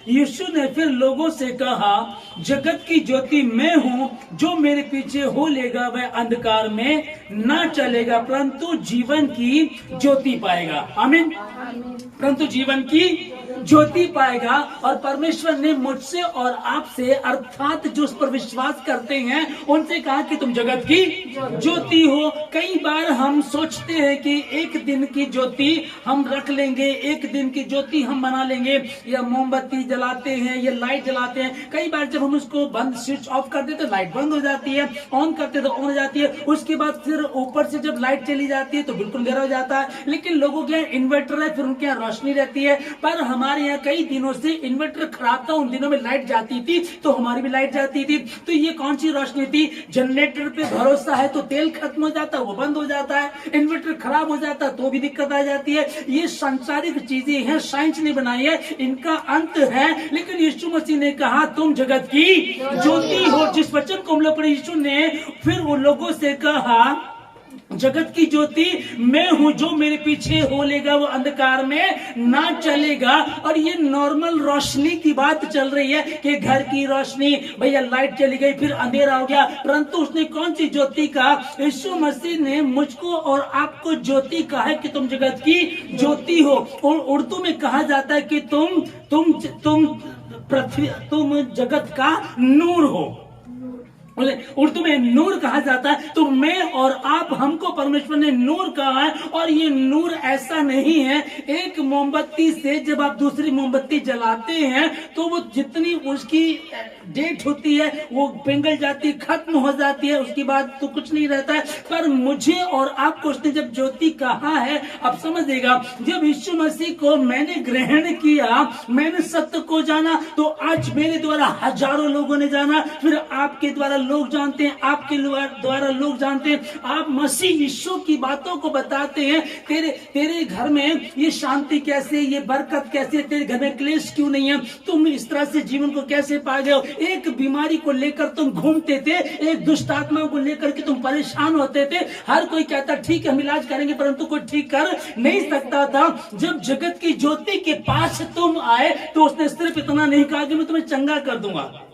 यीशु ने फिर लोगों से कहा, जगत की ज्योति मैं हूँ, जो मेरे पीछे हो लेगा वह अंधकार में ना चलेगा परंतु जीवन की ज्योति पाएगा। आमीन। परंतु जीवन की ज्योति पाएगा। और परमेश्वर ने मुझसे और आपसे अर्थात जो उस पर विश्वास करते हैं उनसे कहा कि तुम जगत की ज्योति हो। कई बार हम सोचते हैं कि एक दिन की ज्योति हम रख लेंगे, एक दिन की ज्योति हम बना लेंगे, या मोमबत्ती जलाते हैं या लाइट जलाते हैं। कई बार जब हम उसको बंद स्विच ऑफ कर देते तो लाइट बंद हो जाती है, ऑन करते तो ऑन हो जाती है, उसके बाद फिर ऊपर से जब लाइट चली जाती है तो बिल्कुल अंधेरा हो जाता है। लेकिन लोगों के यहाँ इन्वर्टर है, फिर उनके यहाँ रोशनी रहती है। पर हमारे यहाँ कई दिनों से इन्वर्टर खराब था, उन दिनों में लाइट जाती थी तो हमारी भी लाइट जाती थी। तो ये कौन सी रोशनी थी? जनरेटर पे भरोसा है तो तेल खत्म हो जाता है, वो बंद हो जाता है, इन्वर्टर खराब हो जाता है तो भी दिक्कत आ जाती है। ये सांसारिक चीजें हैं, साइंस ने बनाई है, इनका अंत है। लेकिन यीशु मसीह ने कहा तुम जगत की ज्योति हो। जिस वचन को हम लोग पढ़े, यीशु ने फिर वो लोगों से कहा, जगत की ज्योति मैं हूं, जो मेरे पीछे हो लेगा वो अंधकार में ना चलेगा। और ये नॉर्मल रोशनी की बात चल रही है कि घर की रोशनी, भैया लाइट चली गई फिर अंधेरा हो गया। परंतु उसने कौन सी ज्योति कहा? यीशु मसीह ने मुझको और आपको ज्योति कहा है कि तुम जगत की ज्योति हो। और उर्दू में कहा जाता है कि तुम पृथ्वी, तुम जगत का नूर हो। उर्दू में नूर कहा जाता है। तो मैं और आप, हमको परमेश्वर ने नूर कहा है। और ये नूर ऐसा नहीं है, एक मोमबत्ती से जब आप दूसरी मोमबत्ती जलाते हैं तो वो जितनी उसकी डेट होती है वो पिघल जाती है, खत्म हो जाती है, उसके बाद तो कुछ नहीं रहता है। पर मुझे और आपको उसने जब ज्योति कहा है, अब समझिएगा, जब यीशु मसीह को मैंने ग्रहण किया, मैंने सत्य को जाना, तो आज मेरे द्वारा हजारों लोगों ने जाना, फिर आपके द्वारा लोग जानते हैं, आपके द्वारा लोग जानते हैं। आप मसीह यीशु की बातों को बताते हैं। तेरे घर में ये शांति कैसे, ये बरकत कैसे, तेरे घर में क्लेश क्यों नहीं है, तुम इस तरह से जीवन को कैसे पा गए हो। एक बीमारी को लेकर तुम घूमते थे, एक दुष्ट आत्मा को लेकर के तुम परेशान होते थे। हर कोई कहता ठीक है हम इलाज करेंगे, परंतु कोई ठीक कर नहीं सकता था। जब जगत की ज्योति के पास तुम आए तो उसने सिर्फ इतना नहीं कहा कि मैं तुम्हें चंगा कर दूंगा।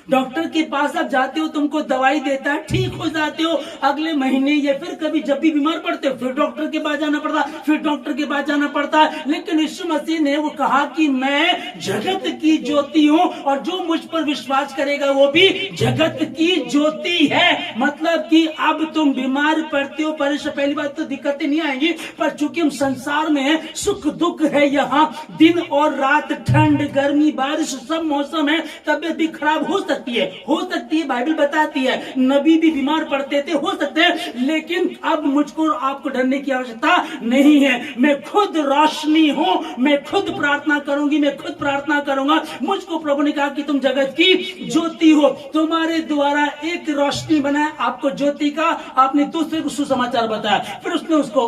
डॉक्टर के पास आप जाते हो, तुमको दवाई देता है, ठीक हो जाते हो, अगले महीने या फिर कभी जब भी बीमार पड़ते हो फिर डॉक्टर के पास जाना पड़ता, फिर डॉक्टर के पास जाना पड़ता है। लेकिन यीशु मसीह ने वो कहा कि मैं जगत की ज्योति हूँ और जो मुझ पर विश्वास करेगा वो भी जगत की ज्योति है। मतलब कि अब तुम बीमार पड़ते हो, परेशान, पहली बात तो दिक्कतें नहीं आएंगी, पर चूंकि हम संसार में है, सुख दुख है, यहाँ दिन और रात, ठंड गर्मी बारिश सब मौसम है, तबियत भी खराब हो सकती है, बाइबल बताती है, नबी भी बीमार पड़ते थे, हो सकते हैं। लेकिन अब मुझको आपको डरने की आवश्यकता नहीं है। मैं खुद रोशनी हूं, मैं खुद प्रार्थना करूंगी, मैं खुद प्रार्थना करूंगा। मुझको प्रभु ने कहा कि तुम जगत की ज्योति हो, तुम्हारे द्वारा एक रोशनी बनाया, आपको ज्योति का, आपने दूसरे को सुसमाचार बताया, फिर उसने उसको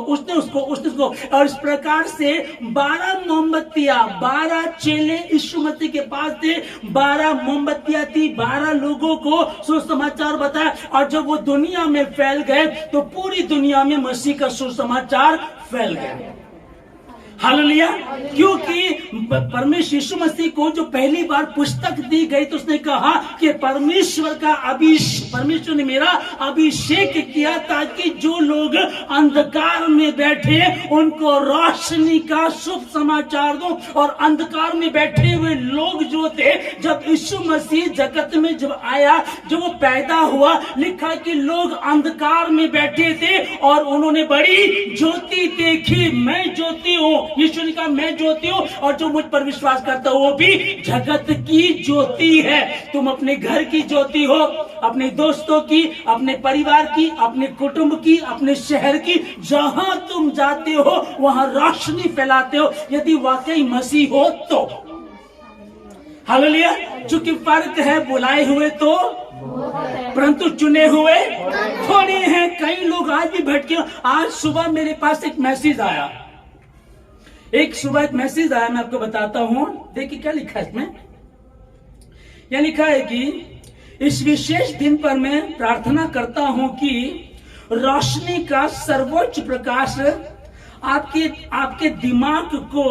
और इस प्रकार से 12 मोमबत्तियां, 12 चेले यीशु मसीह के पास थे, 12 मोमबत्तियां थी, 12 लोगों को सुसमाचार बताया। और जब वो दुनिया में फैल गए तो पूरी दुनिया में मसीह का सुसमाचार फैल गया। हालेलुया। क्योंकि परमेश्वर यीशु मसीह को जो पहली बार पुस्तक दी गई तो उसने कहा कि परमेश्वर ने मेरा अभिषेक किया ताकि जो लोग अंधकार में बैठे उनको रोशनी का शुभ समाचार दो। और अंधकार में बैठे हुए लोग जो थे, जब यीशु मसीह जगत में जब आया, जब वो पैदा हुआ, लिखा कि लोग अंधकार में बैठे थे और उन्होंने बड़ी ज्योति देखी। मैं ज्योति हूँ, यीशु ने कहा मैं ज्योति हूँ और जो मुझ पर विश्वास करता हो वो भी जगत की ज्योति है। तुम अपने घर की ज्योति हो, अपने दोस्तों की, अपने परिवार की, अपने कुटुंब की, अपने शहर की, जहां तुम जाते हो वहां रोशनी फैलाते हो, यदि वाकई मसीह हो तो। हालेलुया। चूंकि फर्क है बुलाए हुए तो, परंतु चुने हुए थोड़े हैं। कई लोग आज भी भटके। आज सुबह मेरे पास एक मैसेज आया, मैं आपको बताता हूं। देखिए क्या लिखा है इसमें। यह लिखा है कि इस विशेष दिन पर मैं प्रार्थना करता हूं कि रोशनी का सर्वोच्च प्रकाश आपके दिमाग को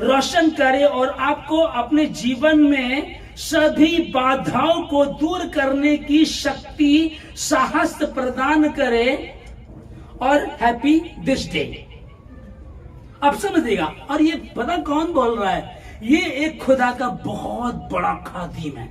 रोशन करे और आपको अपने जीवन में सभी बाधाओं को दूर करने की शक्ति, साहस प्रदान करे। और हैप्पी दिस डे, आप समझिएगा। और ये पता कौन बोल रहा है? ये एक खुदा का बहुत बड़ा खादिम है।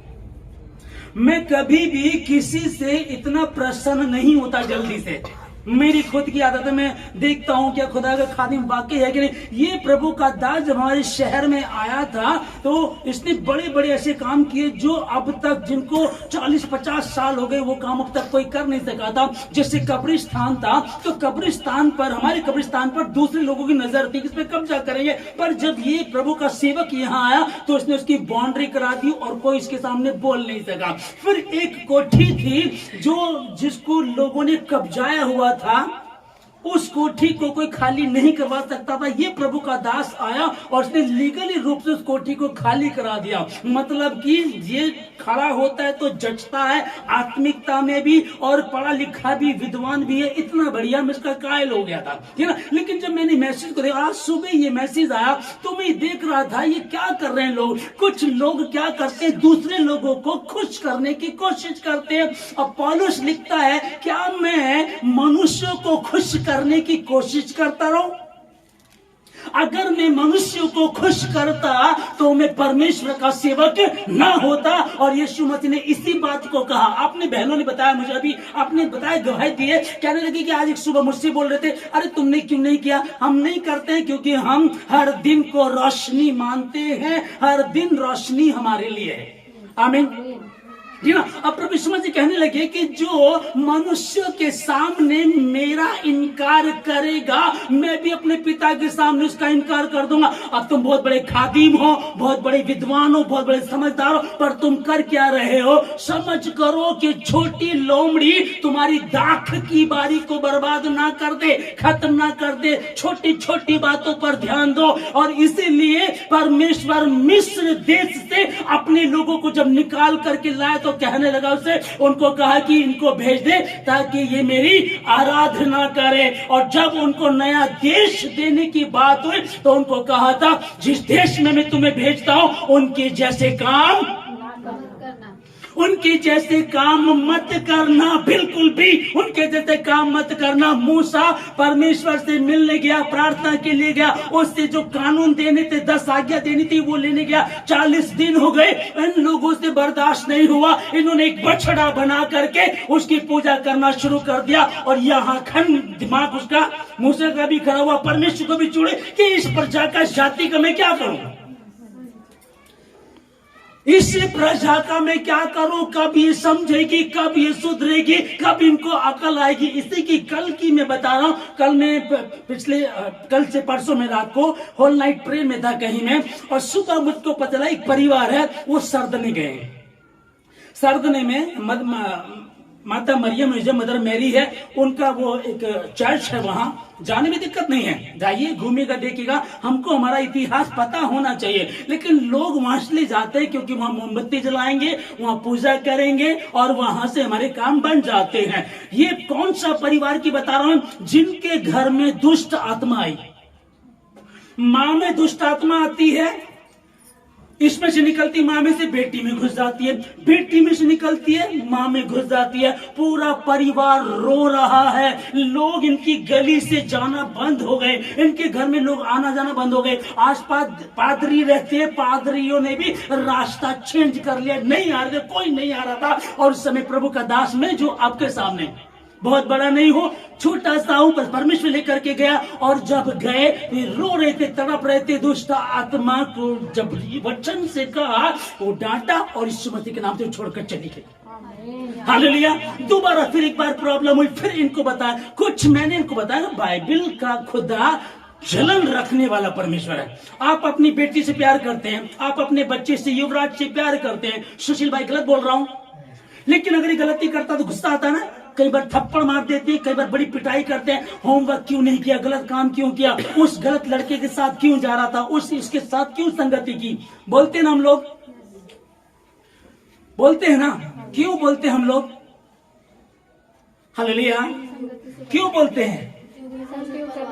मैं कभी भी किसी से इतना प्रसन्न नहीं होता जल्दी से। मेरी खुद की आदत है, मैं देखता हूं क्या खुदा का खादिम वाकई है कि नहीं। ये प्रभु का दास जब हमारे शहर में आया था तो इसने बड़े बड़े ऐसे काम किए जो अब तक, जिनको 40-50 साल हो गए, वो काम अब तक कोई कर नहीं सका था। जैसे कब्रिस्तान था, तो कब्रिस्तान पर, हमारे कब्रिस्तान पर दूसरे लोगों की नजर थी कि इस पे कब्जा करेंगे, पर जब ये प्रभु का सेवक यहाँ आया तो इसने उसकी बाउंड्री करा दी और कोई इसके सामने बोल नहीं सका। फिर एक कोठी थी जिसको लोगों ने कब्जाया हुआ था, उस कोठी को कोई खाली नहीं करवा सकता था। ये प्रभु का दास आया और उसने लीगली रूप से उस कोठी को खाली करा दिया। मतलब कि ये खड़ा होता है तो जचता है, आत्मिकता में भी, और पढ़ा लिखा भी, विद्वान भी है। इतना बढ़िया, मैं इसका कायल हो गया था, ठीक है ना। लेकिन जब मैंने मैसेज को देखा, आज सुबह ये मैसेज आया तो मैं देख रहा था ये क्या कर रहे हैं लोग। कुछ लोग क्या करते हैं, दूसरे लोगों को खुश करने की कोशिश करते हैं। अब पौलुस लिखता है, क्या मैं मनुष्यों को खुश करने की कोशिश करता रहूं? अगर मैं मनुष्यों को खुश करता तो मैं परमेश्वर का सेवक ना होता। और यीशु मसीह ने इसी बात को कहा। आपने, बहनों ने बताया मुझे, अभी आपने बताया, गवाही दी है, कहने लगी कि आज एक सुबह मुझसे बोल रहे थे, अरे तुमने क्यों नहीं किया? हम नहीं करते हैं क्योंकि हम हर दिन को रोशनी मानते हैं। हर दिन रोशनी हमारे लिए है। आमीन, जी ना। अब प्रभु यीशु मसीह कहने लगे कि जो मनुष्यों के सामने मेरा इनकार करेगा, मैं भी अपने पिता के सामने उसका इनकार कर दूंगा। अब तुम बहुत बड़े खादिम हो, बहुत बड़े विद्वान हो, बहुत बड़े समझदार हो, पर तुम कर क्या रहे हो? समझ करो कि छोटी लोमड़ी तुम्हारी दाख की बारी को बर्बाद ना कर दे, खत्म ना कर दे। छोटी छोटी बातों पर ध्यान दो। और इसीलिए परमेश्वर मिस्र देश से अपने लोगों को जब निकाल करके लाया तो कहने लगा उसे, उनको कहा कि इनको भेज दे ताकि ये मेरी आराधना करे। और जब उनको नया देश देने की बात हुई तो उनको कहा था, जिस देश में मैं तुम्हें भेजता हूं उनके जैसे काम मत करना, बिल्कुल भी उनके जैसे काम मत करना। मूसा परमेश्वर से मिलने गया, प्रार्थना के लिए गया, उससे जो कानून देने थे, 10 आज्ञा देनी थी, वो लेने गया। 40 दिन हो गए, इन लोगों से बर्दाश्त नहीं हुआ। इन्होंने एक बछड़ा बना करके उसकी पूजा करना शुरू कर दिया। और यहाँ दिमाग उसका, मूसा का भी खड़ा हुआ, परमेश्वर को भी चुड़े कि इस प्रजा का, जाति का मैं क्या करूं, इस प्रजा का मैं क्या करूं? कब ये समझेगी, कब ये सुधरेगी, कब इनको अकल आएगी? इसी की कल की मैं बता रहा हूं। कल मैं कल से परसों में रात को होल नाइट प्रेयर में था कहीं में, और सुबह मुझको पता चला एक परिवार है, वो सरदने गए। सरदने में माता मरियम जो मदर मैरी है, उनका वो एक चर्च है, वहां जाने में दिक्कत नहीं है, जाइए, घूमिएगा, देखिएगा। हमको हमारा इतिहास पता होना चाहिए, लेकिन लोग वहां इसलिए जाते हैं क्योंकि वहां मोमबत्ती जलाएंगे, वहां पूजा करेंगे और वहां से हमारे काम बन जाते हैं। ये कौन सा परिवार की बता रहा हूं? जिनके घर में दुष्ट आत्मा आई। माँ में दुष्ट आत्मा आती है, इसमें से निकलती माँ में से बेटी में घुस जाती है, बेटी में से निकलती है माँ में घुस जाती है। पूरा परिवार रो रहा है। लोग इनकी गली से जाना बंद हो गए, इनके घर में लोग आना जाना बंद हो गए। आसपास पादरी रहते हैं, पादरियों ने भी रास्ता चेंज कर लिया, नहीं आ रहे थे, कोई नहीं आ रहा था। और उस समय प्रभु का दास में, जो आपके सामने, बहुत बड़ा नहीं हो, छोटा सा हूं, पर परमेश्वर लेकर के गया। और जब गए रो रहे थे, तड़प रहे थे। दुष्ट आत्मा को जब वचन से कहा, वो डांटा और यीशु मसीह के नाम से छोड़कर चली गई। हालेलुया। दोबारा फिर एक बार प्रॉब्लम हुई, फिर इनको बताया कुछ, मैंने इनको बताया बाइबल का खुदा जलन रखने वाला परमेश्वर है। आप अपनी बेटी से प्यार करते हैं, आप अपने बच्चे से, युवराज से प्यार करते हैं। सुशील भाई गलत बोल रहा हूं, लेकिन अगर ये गलती करता तो गुस्सा आता ना, कई बार थप्पड़ मार देते हैं, कई बार बड़ी पिटाई करते हैं। होमवर्क क्यों नहीं किया, गलत काम क्यों किया, उस गलत लड़के के साथ क्यों जा रहा था, इसके साथ क्यों संगति की, बोलते ना हम लोग, बोलते हैं ना, क्यों बोलते हम लोग? हालेलुया, क्यों बोलते हैं?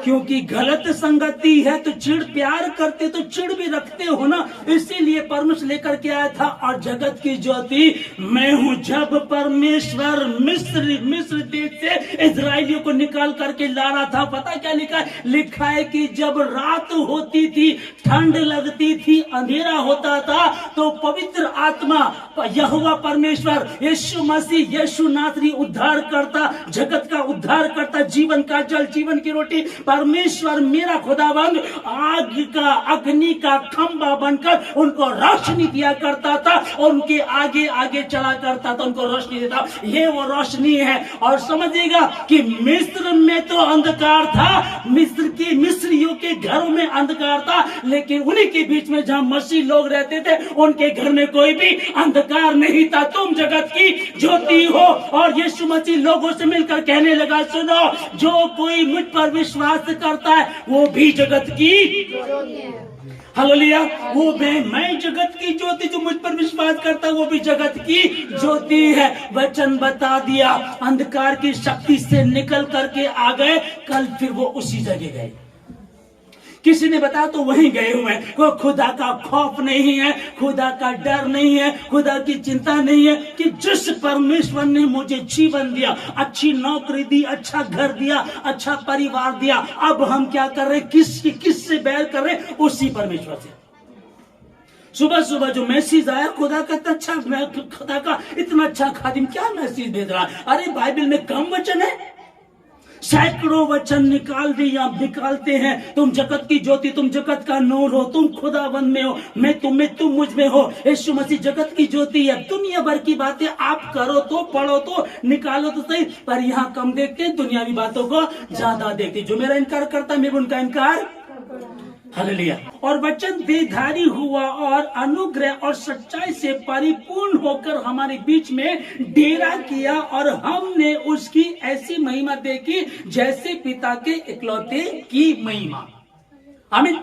क्योंकि गलत संगति है तो चिढ़, प्यार करते तो चिढ़ भी रखते हो ना। इसीलिए परमेश्वर लेकर के आया था, और जगत की ज्योति मैं हूं। जब परमेश्वर मिस्र देश से इजराइलियों को निकाल करके ला रहा था, पता क्या लिखा है? लिखा है कि जब रात होती थी, ठंड लगती थी, अंधेरा होता था, तो पवित्र आत्मा यहोवा परमेश्वर यीशु मसीह, यीशु नासरी उद्धार करता, जगत का उद्धार करता, जीवन का जल, जीवन की रोटी परमेश्वर मेरा खुदावंद आग का, अग्नि का खंभा बनकर उनको रोशनी दिया करता था, और उनके आगे आगे चला करता था, उनको रोशनी देता। ये वो रोशनी है। और समझिएगा कि मिस्र में तो अंधकार था, मिस्रियों के घरों में अंधकार था, लेकिन उन्हीं के बीच में जहां मसीह लोग रहते थे, उनके घर में कोई भी अंधकार नहीं था। तुम जगत की ज्योति हो। और यीशु मसीह लोगों से मिलकर कहने लगा, सुनो, जो कोई मुझ पर विश्वास करता है वो भी जगत की हालेलुया, वो मैं जगत की ज्योति, जो मुझ पर विश्वास करता है वो भी जगत की ज्योति है। वचन बता दिया, अंधकार की शक्ति से निकल करके आ गए। कल फिर वो उसी जगह गए। किसी ने बताया तो वहीं गए हुए हैं। वो खुदा का खौफ नहीं है, खुदा का डर नहीं है, खुदा की चिंता नहीं है कि जिस परमेश्वर ने मुझे जीवन दिया, अच्छी नौकरी दी, अच्छा घर दिया, अच्छा परिवार दिया, अब हम क्या कर रहे हैं? किससे बैर कर रहे हैं? उसी परमेश्वर से। सुबह सुबह जो मैसेज आया, खुदा का अच्छा, खुदा का इतना अच्छा खादिम क्या मैसेज भेज रहा है? अरे बाइबल में कम वचन है, सैकड़ों वचन निकालते हैं। तुम जगत की ज्योति, तुम जगत का नूर हो, तुम खुदावंद में हो, मैं तुम में, तुम मुझ में हो। यीशु मसीह जगत की ज्योति है। दुनिया भर की बातें आप करो तो, पढ़ो तो, निकालो तो सही, पर यहाँ कम देखते हैं, दुनियावी बातों को ज्यादा देखते। जो मेरा इनकार करता है, मैं भी उनका इनकार। हालेलुया। और वचन देहधारी हुआ और अनुग्रह और सच्चाई से परिपूर्ण होकर हमारे बीच में डेरा किया, और हमने उसकी ऐसी महिमा देखी जैसे पिता के इकलौते की महिमा। आमीन।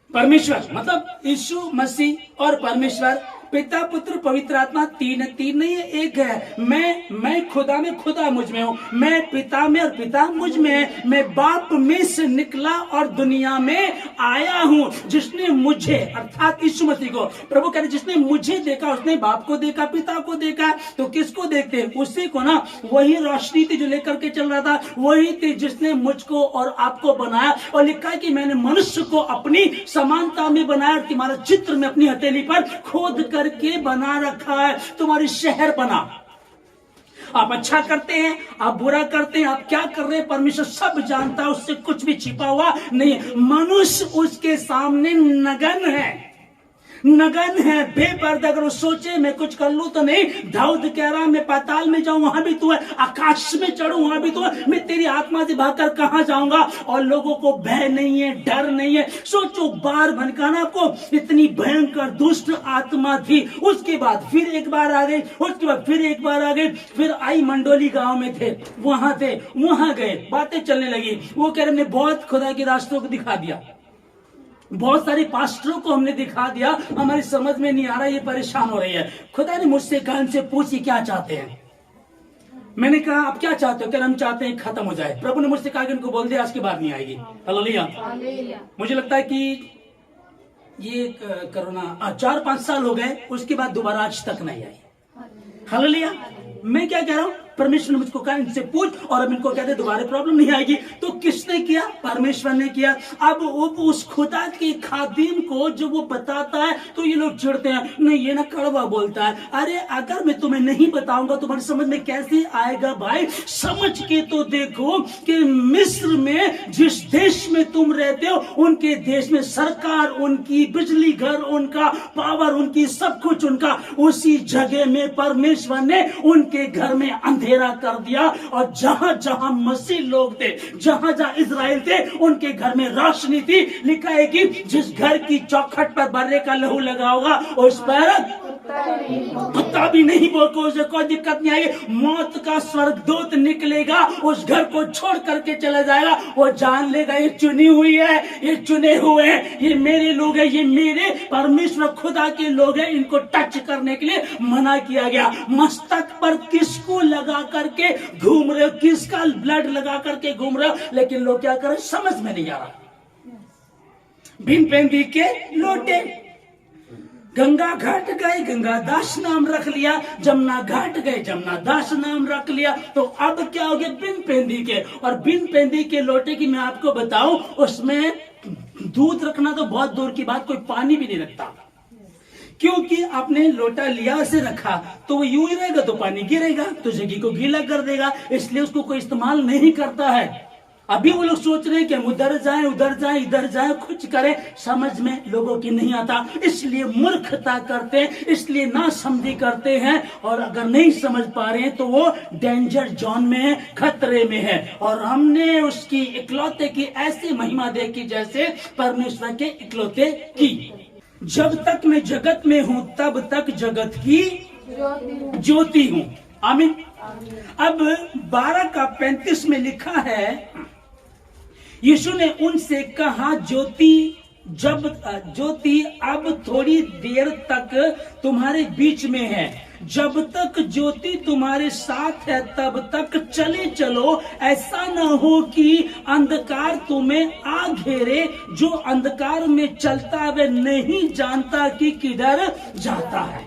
परमेश्वर मतलब यीशु मसीह और परमेश्वर, पिता पुत्र पवित्र आत्मा, तीन नहीं है, एक है। मैं खुदा में, खुदा मुझ में हूँ, मैं पिता में और पिता मुझ में है। मैं बाप में से निकला और दुनिया में आया हूँ। जिसने मुझे, अर्थात यीशु मसीह को, प्रभु कह रहे, जिसने मुझे देखा उसने बाप को देखा, पिता को देखा। तो किसको देखते हैं? उसी को ना। वही रोशनी थी जो लेकर के चल रहा था, वही थी जिसने मुझको और आपको बनाया। और लिखा है कि मैंने मनुष्य को अपनी समानता में बनाया, और तुम्हारा चित्र में अपनी हथेली पर खोद करके बना रखा है। तुम्हारी शहर बना। आप अच्छा करते हैं, आप बुरा करते हैं, आप क्या कर रहे हैं, परमेश्वर सब जानता है, उससे कुछ भी छिपा हुआ नहीं। मनुष्य उसके सामने नगन है, नगन है, बेपर्दा। अगर वो सोचे मैं कुछ कर लूं तो नहीं। दाऊद कह रहा मैं पाताल में जाऊं वहां भी तू है, आकाश में चढ़ूं वहां भी तू है, मैं तेरी आत्मा से भागकर कहां जाऊंगा। और लोगों को भय नहीं है, डर नहीं है। सोचो, बार भनकाना को इतनी भयंकर दुष्ट आत्मा थी। उसके बाद फिर एक बार आ गई, उसके बाद फिर एक बार आ गई, फिर आई मंडोली गांव में थे, वहां गए, बातें चलने लगी। वो कह रहे हमने बहुत खुदा के रास्तों को दिखा दिया, बहुत सारे पास्टरों को हमने दिखा दिया, हमारी समझ में नहीं आ रहा, ये परेशान हो रही है। खुदा ने मुझसे कहा, इनसे पूछी क्या चाहते हैं। मैंने कहा आप क्या चाहते हो? कह हम चाहते हैं खत्म हो जाए। प्रभु ने मुझसे कहा कि इनको बोल दिया आज के बाद नहीं आएगी। हालेलुया। मुझे लगता है कि ये कोरोना 4-5 साल हो गए, उसके बाद दोबारा आज तक नहीं आई। हालेलुया। मैं क्या कह रहा हूं? परमेश्वर ने मुझको कहा इनसे पूछ, और अब इनको कहते दोबारा प्रॉब्लम नहीं आएगी। तो किसने किया? परमेश्वर ने किया। अब उस खुदा के खादिम को जो वो बताता है तो ये लोग चिढ़ते हैं, नहीं ये ना कड़वा बोलता है। अरे अगर मैं तुम्हें नहीं बताऊंगा तुम्हारी समझ में कैसे आएगा? भाई समझ के तो देखो कि मिस्र में, जिस देश में तुम रहते हो, उनके देश में सरकार उनकी, बिजली घर उनका, पावर उनकी, सब कुछ उनका। उसी जगह में परमेश्वर ने उनके घर में अंधेरा कर दिया, और जहां जहां मसीह लोग थे, जहां जहां इजराइल थे, उनके घर में रोशनी थी। लिखा है कि जिस घर की चौखट पर बर्रे का लहू लगा होगा उस पर कुत्ता भी नहीं बोल को उसे कोई दिक्कत नहीं आएगी। मौत का स्वर्गदूत निकलेगा, उस घर को छोड़ करके चला जाएगा। वो जान लेगा ये चुनी हुई है, ये चुने हुए हैं, ये मेरे लोग हैं, ये मेरे परमेश्वर खुदा के लोग हैं। इनको टच करने के लिए मना किया गया। मस्तक पर किसको लगा करके घूम रहे हो, किसका ब्लड लगा करके घूम रहे हो, लेकिन लोग क्या करें समझ में नहीं आ रहा। बिन पेंदी के लोटे, गंगा घाट गए, गंगा दास नाम रख लिया। जमुना घाट गए, जमुना दास नाम रख लिया। तो अब क्या हो गया, बिन पेंदी के। और बिन पेंदी के लोटे की मैं आपको बताऊं, उसमें दूध रखना तो बहुत दूर की बात, कोई पानी भी नहीं रखता। क्योंकि आपने लोटा लिया से रखा तो वो यूं ही रहेगा तो पानी गिरेगा तो जगह को गीला कर देगा, इसलिए उसको कोई इस्तेमाल नहीं करता है। अभी वो लोग सोच रहे हैं कि हम उधर जाएं, उधर जाएं, इधर जाएं, कुछ करें, समझ में लोगों की नहीं आता, इसलिए मूर्खता करते हैं, इसलिए ना समझी करते हैं। और अगर नहीं समझ पा रहे हैं तो वो डेंजर जोन में है, खतरे में है। और हमने उसकी इकलौते की ऐसी महिमा देखी जैसे परमेश्वर के इकलौते की। जब तक मैं जगत में हूं तब तक जगत की ज्योति हूं। आमीन। अब 12:35 में लिखा है, यीशु ने उनसे कहा, ज्योति अब थोड़ी देर तक तुम्हारे बीच में है, जब तक ज्योति तुम्हारे साथ है तब तक चले चलो। ऐसा न हो कि अंधकार तुम्हें आ घेरे। जो अंधकार में चलता है वह नहीं जानता कि किधर जाता है।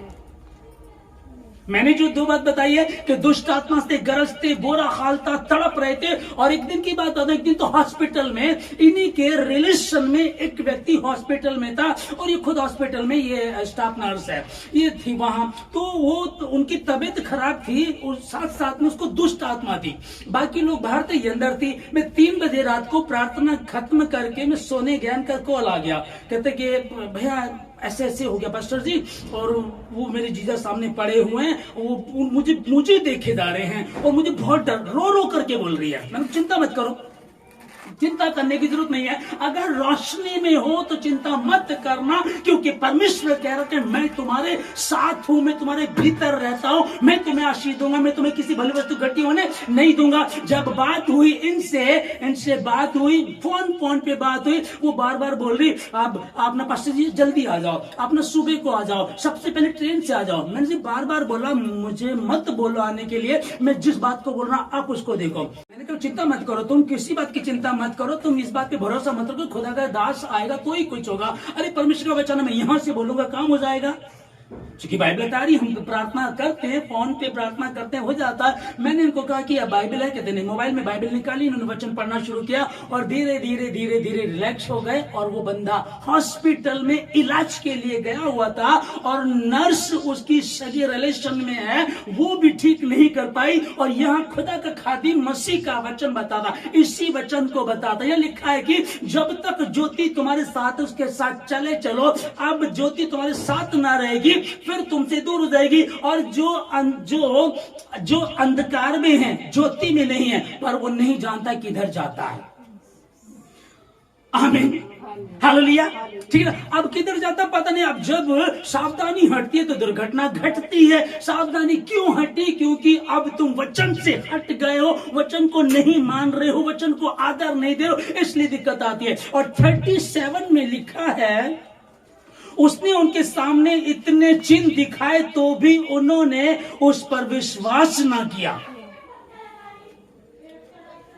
मैंने जो दो बात बताई है कि दुष्ट आत्मा से गरजते, बुरा हाल था, तड़प रहे थे। और एक दिन की बात आता, एक दिन तो हॉस्पिटल में इन्हीं के रिलेशन में एक व्यक्ति हॉस्पिटल में था और ये खुद हॉस्पिटल में, ये स्टाफ नर्स है, ये थी वहां। तो वो उनकी तबीयत खराब थी और साथ साथ में उसको दुष्ट आत्मा थी। बाकी लोग बाहर थे, ये अंदर थी। मैं 3 बजे रात को प्रार्थना खत्म करके मैं सोने गया, का कॉल आ गया, कहते कि भैया ऐसे ऐसे हो गया पास्टर जी, और वो मेरे जीजा सामने पड़े हुए हैं, वो मुझे देखे जा रहे हैं और मुझे बहुत डर, रो रो करके बोल रही है। मैंने चिंता मत करो, चिंता करने की जरूरत नहीं है। अगर रोशनी में हो तो चिंता मत करना, क्योंकि परमेश्वर कह रहा है मैं तुम्हारे साथ हूं, मैं तुम्हारे भीतर रहता हूं, मैं तुम्हें आशीष दूंगा, मैं तुम्हें किसी भली वस्तु घटी होने नहीं दूंगा। जब बात हुई इनसे बात हुई, फोन पे बात हुई, वो बार बार बोल रही आप ना पास्टर जी जल्दी आ जाओ, आप ना सुबह को आ जाओ, सबसे पहले ट्रेन से आ जाओ। मैंने जी बार बार बोला मुझे मत बोलो आने के लिए, मैं जिस बात को बोल रहा हूं आप उसको देखो। मैंने कहा चिंता मत करो, तुम किसी बात की चिंता मत करो, तुम इस बात पे भरोसा मत रखो, खुदा का दास आएगा तो ही कुछ होगा। अरे परमेश्वर का वचन मैं यहां से बोलूंगा काम हो जाएगा। क्योंकि बाइबल बता रही, हम प्रार्थना करते हैं, फोन पे प्रार्थना करते हैं, हो जाता है। मैंने इनको कहा कि बाइबल है, कहते नहीं। मोबाइल में बाइबल निकाली, इन्होंने वचन पढ़ना शुरू किया और धीरे धीरे रिलैक्स हो गए। और वो बंदा हॉस्पिटल में इलाज के लिए गया हुआ था और नर्स उसकी सगी रिलेशन में है, वो भी ठीक नहीं कर पाई। और यहाँ खुदा का खादिम मसीह का वचन बताता, इसी वचन को बताता, यह लिखा है कि जब तक ज्योति तुम्हारे साथ, उसके साथ चले चलो। अब ज्योति तुम्हारे साथ ना रहेगी, फिर तुमसे दूर हो जाएगी। और जो अंधकार में है, ज्योति में नहीं है, पर वो नहीं जानता किधर जाता है। आमीन, हालेलुया। ठीक है, अब किधर जाता पता नहीं। अब जब सावधानी हटती है तो दुर्घटना घटती है। सावधानी क्यों हटी? क्योंकि अब तुम वचन से हट गए हो, वचन को नहीं मान रहे हो, वचन को आदर नहीं दे रहे हो, इसलिए दिक्कत आती है। और 37 में लिखा है, उसने उनके सामने इतने चिन्ह दिखाए तो भी उन्होंने उस पर विश्वास ना किया।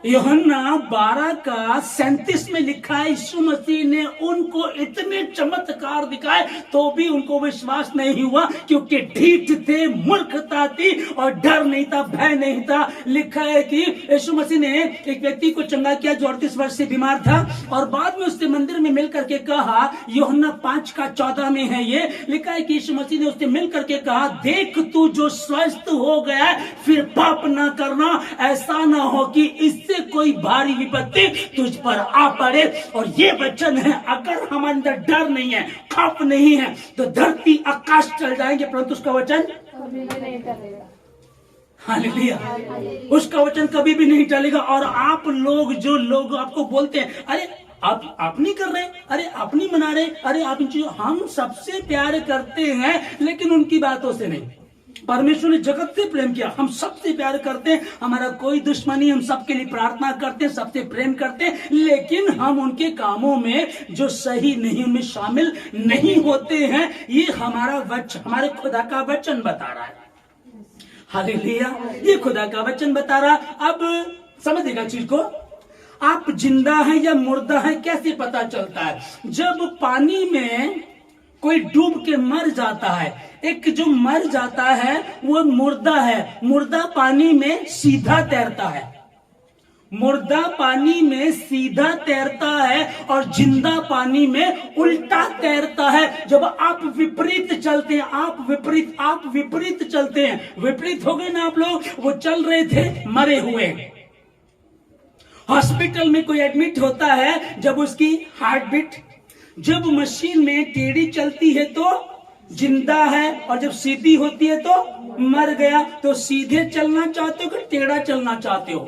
यूहन्ना 12:37 में लिखा है, यीशु मसीह ने उनको इतने चमत्कार दिखाए तो भी उनको विश्वास नहीं हुआ, क्योंकि ढीठ थे, मूर्खता थी और डर नहीं था, भय नहीं था। लिखा है कि यीशु मसीह ने एक व्यक्ति को चंगा किया जो 38 वर्ष से बीमार था, और बाद में उससे मंदिर में मिल करके कहा, यूहन्ना 5:14 में है ये लिखा है कि यीशु मसीह ने उससे मिल करके कहा, देख तू जो स्वस्थ हो गया है, फिर पाप ना करना, ऐसा ना हो कि इससे कोई भारी विपत्ति तुझ पर आ पड़े। और ये वचन है, अगर हम अंदर डर नहीं है, खौफ नहीं है, तो धरती आकाश चल जाएंगे, परंतु उसका वचन कभी भी नहीं टलेगा। हालेलुया, उसका वचन कभी भी नहीं टलेगा। और आप लोग, जो लोग आपको बोलते हैं, अरे आप नहीं कर रहे, अरे आप नहीं मना रहे, अरे आप इन चीजों, हम सबसे प्यार करते हैं लेकिन उनकी बातों से नहीं। परमेश्वर ने जगत से प्रेम किया, हम सबसे प्यार करते हैं, हमारा कोई दुश्मनी, हम सबके लिए प्रार्थना करते हैं, सबसे प्रेम करते हैं, लेकिन हम उनके कामों में जो सही नहीं, उनमें शामिल नहीं होते हैं। ये हमारे खुदा का वचन बता रहा है। हालेलुया, ये खुदा का वचन बता रहा। अब समझेगा चीज को, आप जिंदा हैं या मुर्दा हैं कैसे पता चलता है? जब पानी में कोई डूब के मर जाता है, एक जो मर जाता है वो मुर्दा है। मुर्दा पानी में सीधा तैरता है, मुर्दा पानी में सीधा तैरता है और जिंदा पानी में उल्टा तैरता है। जब आप विपरीत चलते हैं, आप विपरीत चलते हैं, विपरीत हो गए ना आप लोग। वो चल रहे थे मरे हुए, हॉस्पिटल में कोई एडमिट होता है, जब उसकी हार्ट बीट जब मशीन में टेढ़ी चलती है तो जिंदा है, और जब सीधी होती है तो मर गया। तो सीधे चलना चाहते हो कि टेढ़ा चलना चाहते हो?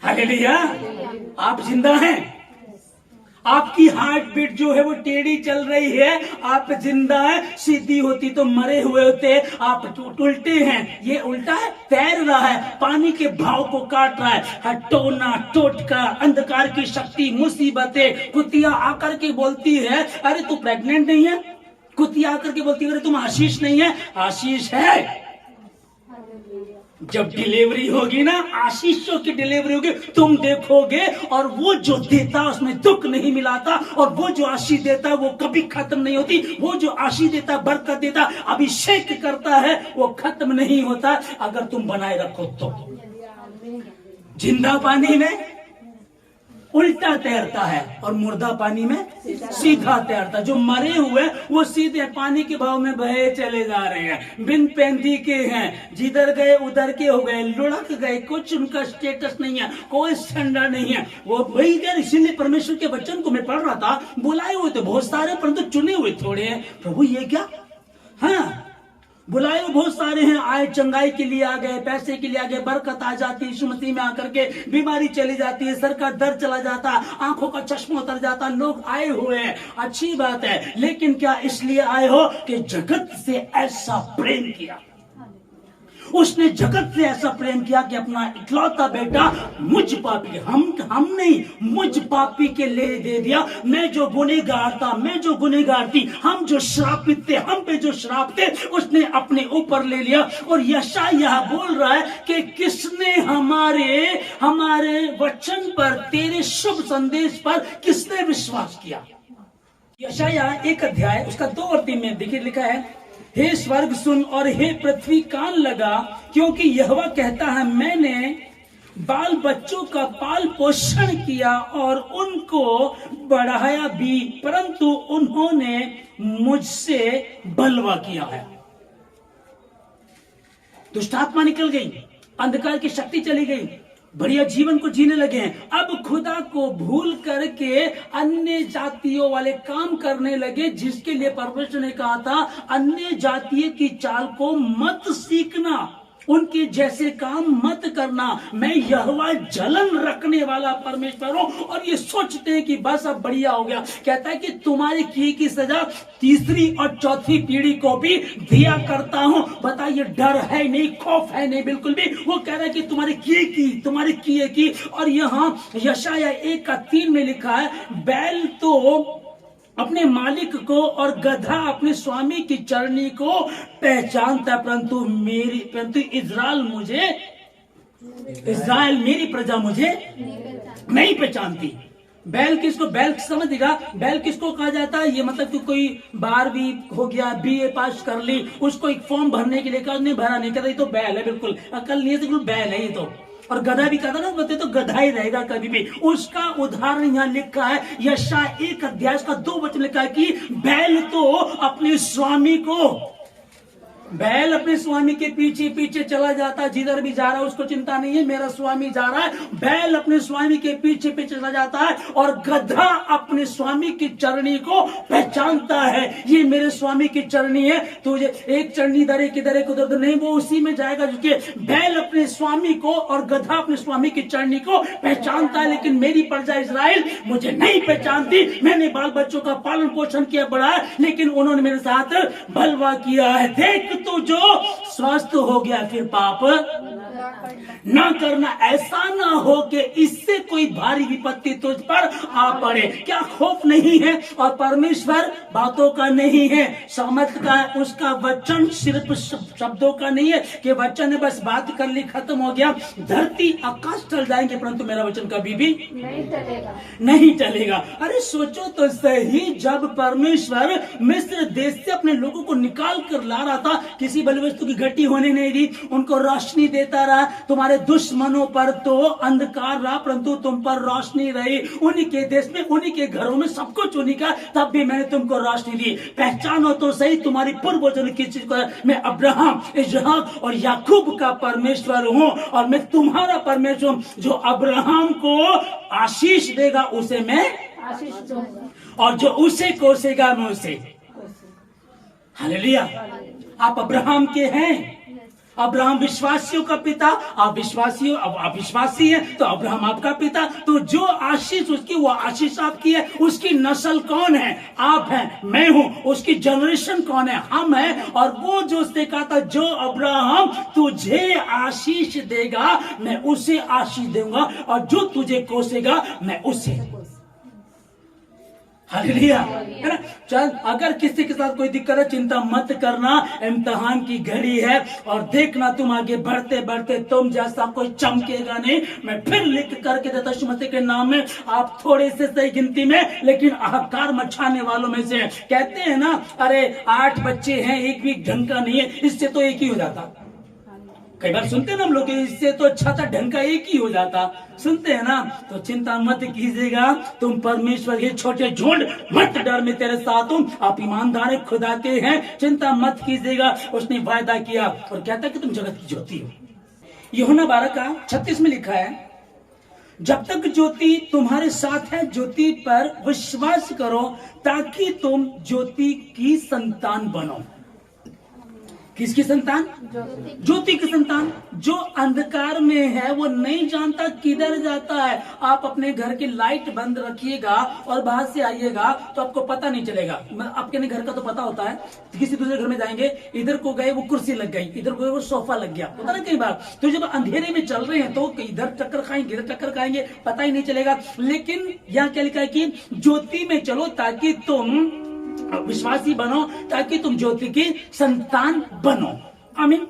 हालेलुया, आप जिंदा हैं, आपकी हार्ट बीट जो है वो टेढ़ी चल रही है, आप जिंदा है। सीधी होती तो मरे हुए होते, आप उल्टे हैं, ये उल्टा है, तैर रहा है, पानी के भाव को काट रहा है। टोना टोटका, अंधकार की शक्ति, मुसीबतें, कुतिया आकर के बोलती है अरे तू प्रेग्नेंट नहीं है, कुतिया आकर के बोलती है अरे तुम आशीष नहीं है, आशीष है। जब डिलीवरी होगी ना, आशीषों की डिलीवरी होगी, तुम देखोगे, और वो जो देता उसमें दुख नहीं मिलाता, और वो जो आशीष देता वो कभी खत्म नहीं होती। वो जो आशीष देता, बरकत देता, अभिषेक करता है, वो खत्म नहीं होता अगर तुम बनाए रखो तो। जिंदा पानी में उल्टा तैरता है और मुर्दा पानी में सीधा तैरता। जो मरे हुए वो सीधे पानी के भाव में बहे चले जा रहे हैं, बिन पैंती के हैं, जिधर गए उधर के हो गए, लुढ़क गए, कुछ उनका स्टेटस नहीं है, कोई स्टैंडर्ड नहीं है। वो वही यार, इसीलिए परमेश्वर के वचन को मैं पढ़ रहा था, बुलाए हुए तो बहुत सारे परंतु चुने हुए थोड़े हैं। प्रभु ये क्या? हाँ, बुलाए हुए बहुत सारे हैं, आए चंगाई के लिए आ गए, पैसे के लिए आ गए, बरकत आ जाती है यीशु मसीह में आकर के, बीमारी चली जाती है, सर का दर्द चला जाता, आंखों का चश्मा उतर जाता। लोग आए हुए हैं, अच्छी बात है, लेकिन क्या इसलिए आए हो कि जगत से ऐसा प्रेम किया? उसने जगत से ऐसा प्रेम किया कि अपना इकलौता बेटा मुझ पापी, हम नहीं, मुझ पापी के लिए दे दिया। मैं जो गुनहगार था, मैं जो गुनहगार थी, हम जो श्रापित थे, हम पे जो श्राप थे, उसने अपने ऊपर ले लिया। और यशायाह बोल रहा है कि किसने हमारे वचन पर, तेरे शुभ संदेश पर किसने विश्वास किया? यशायाह 1 अध्याय उसका 2 और 3 में देखिए लिखा है, हे स्वर्ग सुन और हे पृथ्वी कान लगा, क्योंकि यहोवा कहता है मैंने बाल बच्चों का पाल पोषण किया और उनको बढ़ाया भी, परंतु उन्होंने मुझसे बलवा किया है। दुष्टात्मा निकल गई, अंधकार की शक्ति चली गई, बढ़िया जीवन को जीने लगे हैं। अब खुदा को भूल करके अन्य जातियों वाले काम करने लगे, जिसके लिए परमेश्वर ने कहा था अन्य जातियों की चाल को मत सीखना, उनके जैसे काम मत करना। मैं यहोवा जलन रखने वाला परमेश्वर हूं। और ये सोचते हैं कि बस अब बढ़िया हो गया। कहता है कि तुम्हारी किए की सजा तीसरी और चौथी पीढ़ी को भी दिया करता हूं। बताइए, डर है नहीं, खौफ है नहीं, बिल्कुल भी। वो कह रहा है कि तुम्हारे किए की। और यहाँ यशायाह 1:3 में लिखा है, बैल तो अपने मालिक को और गधा अपने स्वामी की चरनी को पहचानता, परंतु इज़राइल मेरी प्रजा मुझे नहीं पहचानती। बैल समझेगा, बैल किसको कहा जाता है? ये मतलब कि कोई 12वीं हो गया, BA पास कर ली, उसको एक फॉर्म भरने के लिए कहा, नहीं भरा नहीं, कहता ये तो बैल है, बिल्कुल अकल नहीं है, बिल्कुल बैल है ये तो। और गधा भी कहता ना, बोलते तो गधा ही रहेगा कभी भी। उसका उदाहरण यहाँ लिखा है, यशायाह 1 अध्याय का 2 वचन लिखा है कि बैल तो अपने स्वामी को बैल अपने स्वामी के पीछे पीछे चला जाता है, जिधर भी जा रहा है उसको चिंता नहीं है, मेरा स्वामी जा रहा है। बैल अपने स्वामी के पीछे पीछे चला जाता है और गधा अपने स्वामी की चरणी को पहचानता है, ये मेरे स्वामी की चरणी है, तुझे एक चरणी इधर एक इधर एक उधर नहीं, वो उसी में जाएगा। क्योंकि बैल अपने स्वामी को और गधा अपने स्वामी की चरणी को पहचानता है, लेकिन मेरी प्रजा इस्राएल मुझे नहीं पहचानती। मैंने बाल बच्चों का पालन पोषण किया, बढ़ाया, लेकिन उन्होंने मेरे साथ बलवा किया है। देख तू जो स्वस्थ हो गया, फिर पाप ना करना, ऐसा ना हो कि इससे कोई भारी विपत्ति तुझ पर आ पड़े। क्या खौफ नहीं है? और परमेश्वर बातों का नहीं है, सामर्थ का है। उसका वचन सिर्फ शब्दों का नहीं है कि वचन ने बस बात कर ली, खत्म हो गया। धरती आकाश चल जाएंगे परंतु मेरा वचन कभी भी नहीं टलेगा। अरे सोचो तो सही, जब परमेश्वर मिस्र देश से अपने लोगों को निकाल कर ला रहा था, किसी बलि वस्तु की घटी होने नहीं दी, उनको रोशनी देता रहा। तुम्हारे दुश्मनों पर तो अंधकार रहा परंतु तुम पर रोशनी रही। उन्हीं के देश में, उन्हीं के घरों में सब कुछ उन्हीं का, तब भी मैंने तुमको रोशनी दी। पहचानो तो सही तुम्हारी पूर्वजों की चीज को, मैं अब्राहम, इसहाक और याकूब का परमेश्वर हूं और मैं तुम्हारा परमेश्वर हूं। जो अब्राहम को आशीष देगा उसे मैं आशीष दूंगा और जो उसे कोसेगा मैं उसे। हालेलुया। आप अब्राहम के हैं, अब्राहम विश्वासियों का पिता, आप विश्वासी हैं तो अब्राहम आपका पिता। तो जो आशीष उसकी, वो आशीष आपकी है। उसकी नस्ल कौन है? आप हैं, मैं हूं। उसकी जनरेशन कौन है? हम हैं। और वो जो उसने कहा था, जो अब्राहम तुझे आशीष देगा मैं उसे आशीष दूंगा और जो तुझे कोसेगा मैं उसे। हालेलुया, है ना? चल, अगर किसी के साथ कोई दिक्कत है चिंता मत करना, इम्तिहान की घड़ी है और देखना तुम आगे बढ़ते बढ़ते तुम जैसा कोई चमकेगा नहीं। मैं फिर लिख करके देता यीशु मसीह के नाम में, आप थोड़े से सही गिनती में लेकिन अहंकार मचाने वालों में से। कहते हैं ना, अरे 8 बच्चे हैं, एक भी ढंग का नहीं है, इससे तो एक ही हो जाता। कई बार सुनते हैं ना हम लोग, इससे तो अच्छा था ढंग का एक ही हो जाता, सुनते हैं ना। तो चिंता मत कीजिएगा, तुम परमेश्वर के छोटे झुंड, मत डर, मैं तेरे साथ हूं। आप ईमानदार खुदा के हैं, चिंता मत कीजिएगा। उसने वायदा किया और कहता कि तुम जगत की ज्योति हो। यूहन्ना 12:36 में लिखा है, जब तक ज्योति तुम्हारे साथ है ज्योति पर विश्वास करो ताकि तुम ज्योति की संतान बनो। किसकी संतान? ज्योति की संतान। जो अंधकार में है वो नहीं जानता किधर जाता है। आप अपने घर की लाइट बंद रखिएगा और बाहर से आइएगा तो आपको पता नहीं चलेगा। आपके घर का तो पता होता है, किसी दूसरे घर में जाएंगे, इधर को गए वो कुर्सी लग गई, इधर को गए वो सोफा लग गया, होता ना कई बार। तो जब अंधेरे में चल रहे हैं तो इधर टक्कर खाएंगे, इधर टक्कर खाएंगे, पता ही नहीं चलेगा। लेकिन यहाँ क्या लिखा है कि ज्योति में चलो ताकि तुम विश्वासी बनो, ताकि तुम ज्योति की संतान बनो। आमीन।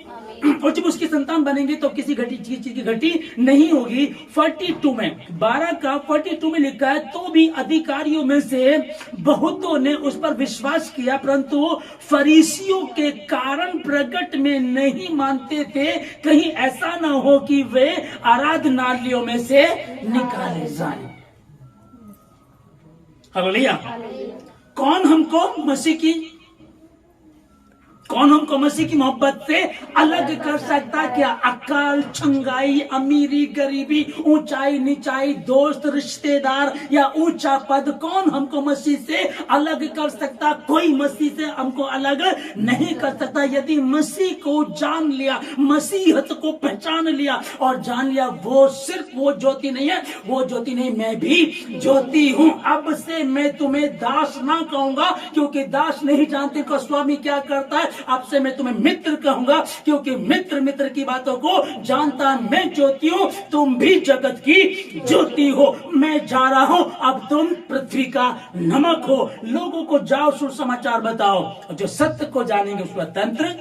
और जब उसकी संतान बनेंगे तो किसी चीज की घटी नहीं होगी। 42 में 12:42 में लिखा है, तो भी अधिकारियों में से बहुतों ने उस पर विश्वास किया परंतु फरीसियों के कारण प्रकट में नहीं मानते थे, कहीं ऐसा ना हो कि वे आराधनालयों में से निकाले जाएं। हालेलुया। कौन हमको मसीह की मोहब्बत से अलग कर सकता? क्या अकाल, छंगाई, अमीरी, गरीबी, ऊंचाई, नीचाई, दोस्त, रिश्तेदार या ऊंचा पद, कौन हमको मसीह से अलग कर सकता? कोई मसीह से हमको अलग नहीं कर सकता। यदि मसीह को जान लिया, मसीहत को पहचान लिया और जान लिया, वो सिर्फ वो ज्योति नहीं है, वो ज्योति नहीं, मैं भी ज्योति हूं। अब से मैं तुम्हें दास ना कहूंगा क्योंकि दास नहीं जानते को स्वामी क्या करता है। अब से मैं तुम्हें मित्र कहूंगा क्योंकि मित्र की बातों को जानता। मैं ज्योति हूं, तुम भी जगत की ज्योति हो। मैं जा रहा हूं, अब तुम पृथ्वी का नमक हो। लोगों को जाओ सुसमाचार बताओ, जो सत्य को जानेंगे उसका तंत्र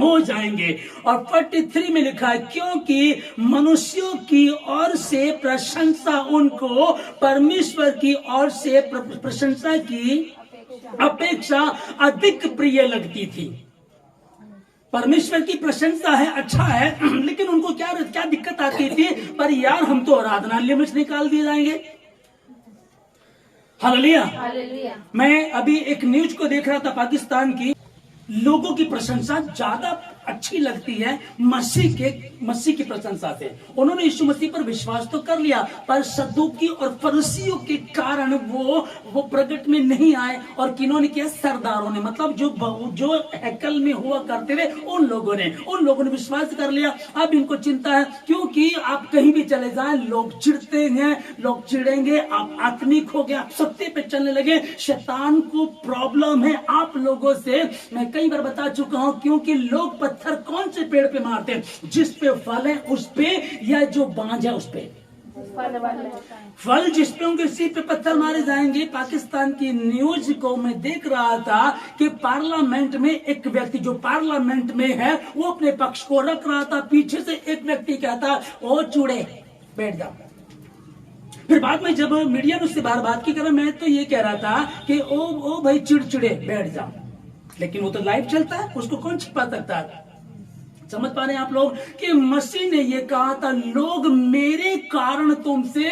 हो जाएंगे। और 43 में लिखा है, क्योंकि मनुष्यों की ओर से प्रशंसा उनको परमेश्वर की ओर से प्रशंसा की अपेक्षा अधिक प्रिय लगती थी। परमेश्वर की प्रशंसा है, अच्छा है, लेकिन उनको क्या दिक्कत आती थी? पर यार हम तो आराधनालय में निकाल दिए जाएंगे। हालेलुया। मैं अभी एक न्यूज को देख रहा था पाकिस्तान की, लोगों की प्रशंसा ज्यादा अच्छी लगती है मसीह की प्रशंसा से। उन्होंने यीशु मसीह पर विश्वास तो कर लिया, पर सदूकी और फरीसियों के कारण वो प्रकट में नहीं आए। और किन्होंने किया? सरदारों ने, मतलब जो हैकल में हुआ करते थे उन लोगों ने विश्वास कर लिया। अब इनको चिंता है, क्योंकि आप कहीं भी चले जाएं लोग चिढ़ते हैं, लोग चिढ़ेंगे, आप आत्मिक हो गए, आप सत्य पे चलने लगे। शैतान को प्रॉब्लम है आप लोगों से। मैं कई बार बता चुका हूं, क्योंकि लोग पत्थर कौन से पेड़ पे मारते हैं? जिस पे फल है उस पे, या जो बांझ है उस पे। फल जिस पे होंगे उसी पे पत्थर मारे जाएंगे। पाकिस्तान की न्यूज को मैं देख रहा था कि पार्लियामेंट में एक व्यक्ति जो पार्लियामेंट में है वो अपने पक्ष को रख रहा था, पीछे से एक व्यक्ति कहता, ओ चूड़े बैठ जाओ। फिर बाद में जब मीडिया ने उससे बार बात की कर, मैं तो ये कह रहा था कि ओ भाई चिड़चिड़े बैठ जाओ, लेकिन वो तो लाइव चलता है, उसको कौन छिपा सकता है? समझ पा रहे हैं आप लोग कि मसीह ने ये कहा था, लोग मेरे कारण तुमसे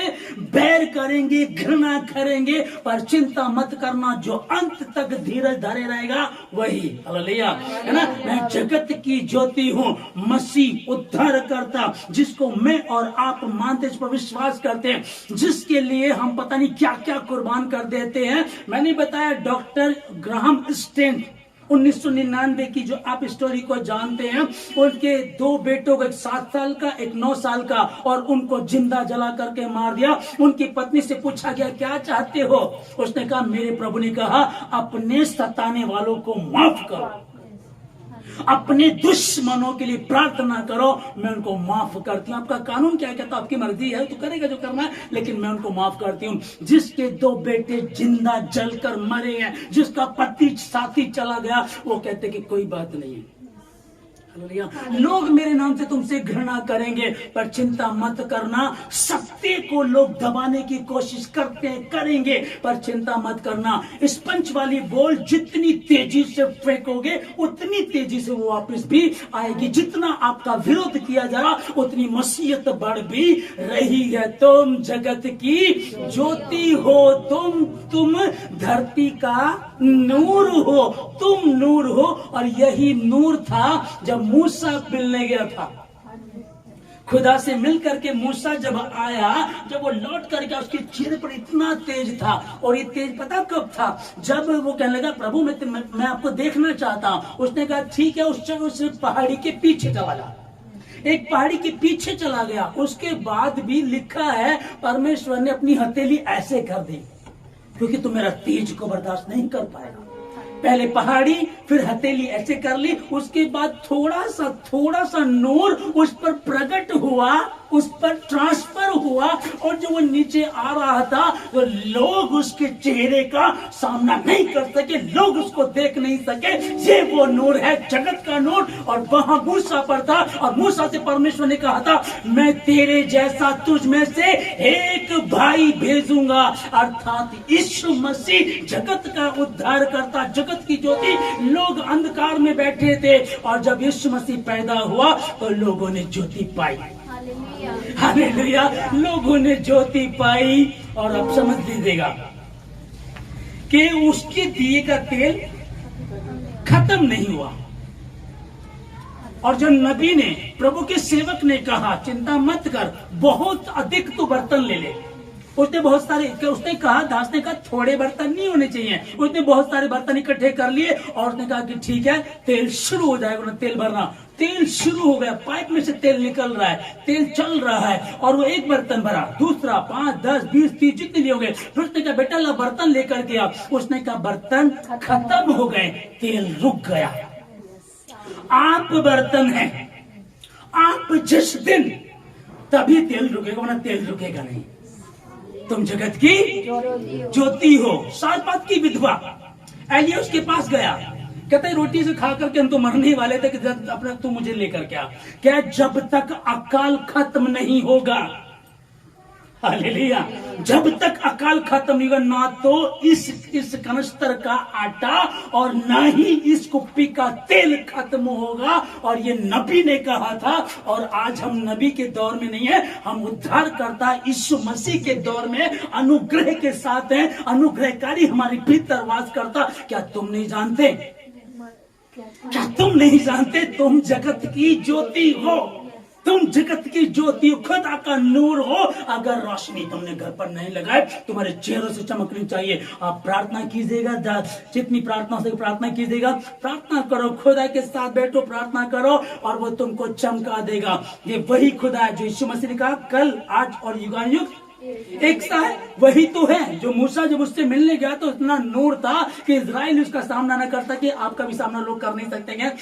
बैर करेंगे, घृणा करेंगे, पर चिंता मत करना, जो अंत तक धीरज धरे रहेगा वही। हालेलुया, है ना? मैं जगत की ज्योति हूं, मसीह उद्धार करता, जिसको मैं और आप मानते, इस पर विश्वास करते हैं, जिसके लिए हम पता नहीं क्या क्या कुर्बान कर देते हैं। मैंने बताया डॉक्टर ग्राहम स्टेन 1999 की जो आप स्टोरी को जानते हैं, उनके दो बेटों को, एक 7 साल का एक 9 साल का, और उनको जिंदा जला करके मार दिया। उनकी पत्नी से पूछा गया क्या चाहते हो? उसने कहा, मेरे प्रभु ने कहा अपने सताने वालों को माफ करो, अपने दुश्मनों के लिए प्रार्थना करो, मैं उनको माफ करती हूँ। आपका कानून क्या कहता है? आपकी मर्जी है तो करेगा जो करना है, लेकिन मैं उनको माफ करती हूँ। जिसके 2 बेटे जिंदा जलकर मरे हैं, जिसका पति साथी चला गया, वो कहते कि कोई बात नहीं है। लोग मेरे नाम से तुमसे घृणा करेंगे, पर चिंता मत करना। सत्य को लोग दबाने की कोशिश करेंगे, पर चिंता मत करना। स्पंज वाली बॉल जितनी तेजी से फेंकोगे उतनी तेजी से वो वापस भी आएगी। जितना आपका विरोध किया जा रहा उतनी मसीहत बढ़ भी रही है। तुम जगत की ज्योति हो, तुम धरती का नूर हो, तुम नूर हो। और यही नूर था जब मूसा मिलने गया था, खुदा से मिल करके मूसा जब आया, जब वो लौट करके उसके चेहरे पर इतना तेज था। और ये तेज पता कब था? जब वो कहने लगा, प्रभु मैं आपको देखना चाहता हूं। उसने कहा ठीक है, उस पहाड़ी के पीछे चला जा। एक पहाड़ी के पीछे चला गया। उसके बाद भी लिखा है परमेश्वर ने अपनी हथेली ऐसे कर दी, क्योंकि तुम मेरा तेज को बर्दाश्त नहीं कर पाएगा। पहले पहाड़ी, फिर हथेली ऐसे कर ली, उसके बाद थोड़ा सा नूर उस पर प्रकट हुआ, उस पर ट्रांसफर हुआ, और जो वो नीचे आ रहा था तो लोग उसके चेहरे का सामना नहीं कर सके, लोग उसको देख नहीं सके। ये वो नूर है, जगत का नूर। और वहां मूसा पर था, और मूसा से परमेश्वर ने कहा था, मैं तेरे जैसा तुझ में से एक भाई भेजूंगा, अर्थात यीशु मसीह जगत का उद्धार करता, जगत की ज्योति। लोग अंधकार में बैठे थे, और जब यीशु मसीह पैदा हुआ तो लोगों ने ज्योति पाई। हालेलुया, लोगों ने ज्योति पाई। और अब समझ लीजिएगा कि उसके दिए का तेल खत्म नहीं हुआ। और जब नबी ने, प्रभु के सेवक ने कहा, चिंता मत कर, बहुत अधिक तो बर्तन ले ले। उसने बहुत सारे, उसने कहा, दास ने कहा थोड़े बर्तन नहीं होने चाहिए। उसने बहुत सारे बर्तन इकट्ठे कर लिए, और उसने कहा कि ठीक है, तेल शुरू हो जाएगा। तेल भरना, तेल शुरू हो गया, पाइप में से तेल निकल रहा है, तेल चल रहा है। और वो एक बर्तन भरा, दूसरा, 5, 10, 20, 30 जितने लिए हो गए। फिर उसने कहा बेटा ला बर्तन लेकर गया। उसने कहा बर्तन खत्म हो गए, तेल रुक गया। आप बर्तन हैं, आप जिस दिन तभी तेल रुकेगा, वरना तेल रुकेगा नहीं। तुम जगत की ज्योति हो। सारपात की विधवा, एलिया उसके पास गया, कहते रोटी से खा करके हम तो मरने वाले थे, कि अपना तू मुझे लेकर क्या जब तक अकाल खत्म नहीं होगा, हालेलुया, जब तक अकाल खत्म नहीं होगा, ना तो इस कनस्तर का आटा और ना ही इस कुप्पी का तेल खत्म होगा। और ये नबी ने कहा था। और आज हम नबी के दौर में नहीं है, हम उद्धारकर्ता यीशु मसीह के दौर में अनुग्रह के साथ हैं। अनुग्रहकारी हमारे भीतर वास करता। क्या तुम नहीं जानते क्या तुम नहीं जानते तुम जगत की ज्योति हो? तुम जगत की ज्योति खुदा का नूर हो। अगर रोशनी तुमने घर पर नहीं लगाए, तुम्हारे चेहरों से चमकनी चाहिए। आप प्रार्थना कीजिएगा, जितनी प्रार्थना से प्रार्थना कीजिएगा, प्रार्थना करो, खुदा के साथ बैठो, प्रार्थना करो और वो तुमको चमका देगा। ये वही खुदा है जो यीशु मसीह ने कहा कल, आज और युगानुयुग एक सा है। वही तो है जो मूसा जब उससे मिलने गया तो इतना नूर था कि इजराइल उसका सामना न कर सके। आपका भी सामना लोग कर नहीं सकते हैं।